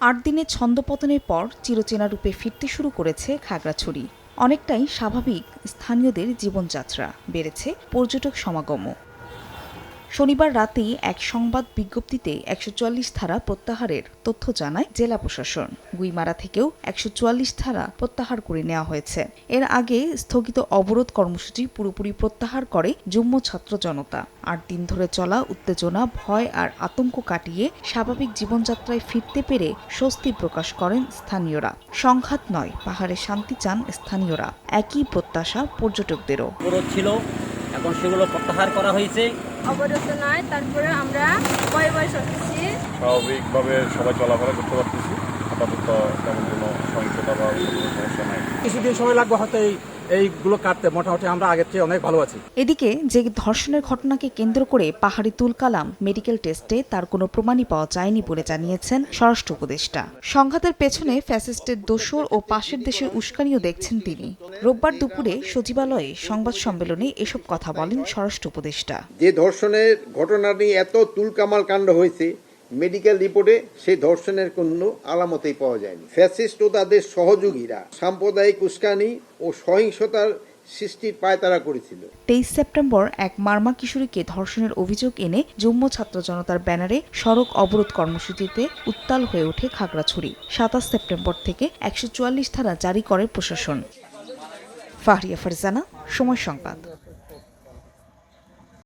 ৮ দিনের ছন্দপতনের পর চিরচেনা রূপে ফিরতে শুরু করেছে খাগড়াছড়ি। অনেকটাই স্বাভাবিক স্থানীয়দের জীবনযাত্রা, বেড়েছে পর্যটক সমাগমও। শনিবার রাতেই এক সংবাদ বিজ্ঞপ্তিতে ১৪৪ ধারা প্রত্যাহারের তথ্য জানায় জেলা প্রশাসন। গুইমারা থেকেও ১৪৪ ধারা প্রত্যাহার করে নেওয়া হয়েছে। এর আগে স্থগিত অবরোধ কর্মসূচি পুরোপুরি প্রত্যাহার করে যুগ্ম ছাত্র জনতা। ৮ দিন ধরে চলা উত্তেজনা, ভয় আর আতঙ্ক কাটিয়ে স্বাভাবিক জীবনযাত্রায় ফিরতে পেরে স্বস্তি প্রকাশ করেন স্থানীয়রা। সংঘাত নয়, পাহাড়ে শান্তি চান স্থানীয়রা। একই প্রত্যাশা পর্যটকদেরও। এখন সেগুলো প্রত্যাহার করা হয়েছে। অবরোধ নয়, তারপরে আমরা বয়ে সরতেছি, স্বাভাবিকভাবে সবাই চলাফেরা করতে পারতেছি। আপাতত তেমন কোনো সহিংসতা বা সমস্যা নাই। কিছুদিন সময় লাগবে হয়তো এইগুলো কাটতে। মোটামুটি আমরা আগের চেয়ে অনেক ভালো আছি। এদিকে যে ধর্ষণের ঘটনাকে কেন্দ্র করে পাহাড়ি তুলকালাম মেডিকেল টেস্টে তার কোনো প্রমাণই পাওয়া যায়নি বলে জানিয়েছেন স্বরাষ্ট্র উপদেষ্টা। সংঘাতের পেছনে ফ্যাসিস্টের দোসর ও পাশের দেশের উস্কানিও দেখছেন তিনি। রোববার দুপুরে সচিবালয়ে সংবাদ সম্মেলনে এসব কথা বলেন স্বরাষ্ট্র উপদেষ্টা। যে ধর্ষণের ঘটনা নিয়ে এত তুলকামাল কাণ্ড হয়েছে, মেডিকেল রিপোর্টে সেই ধর্ষণের কোনো আলামতেই পাওয়া যায়নি। ফ্যাসিস্ট ও তাদের সহযোগীরা সাম্প্রদায়িক উস্কানি ও সহিংসতার সৃষ্টির পায়তারা করেছিল। ২৩ সেপ্টেম্বর এক মারমা কিশোরীকে ধর্ষণের অভিযোগ এনে যুগ্ম ছাত্র জনতার ব্যানারে সড়ক অবরোধ কর্মসূচিতে উত্তাল হয়ে ওঠে খাগড়াছড়ি। ২৭ সেপ্টেম্বর থেকে ১৪৪ ধারা জারি করে প্রশাসন। ফাহরিয়া ফারজানা, সময় সংবাদ।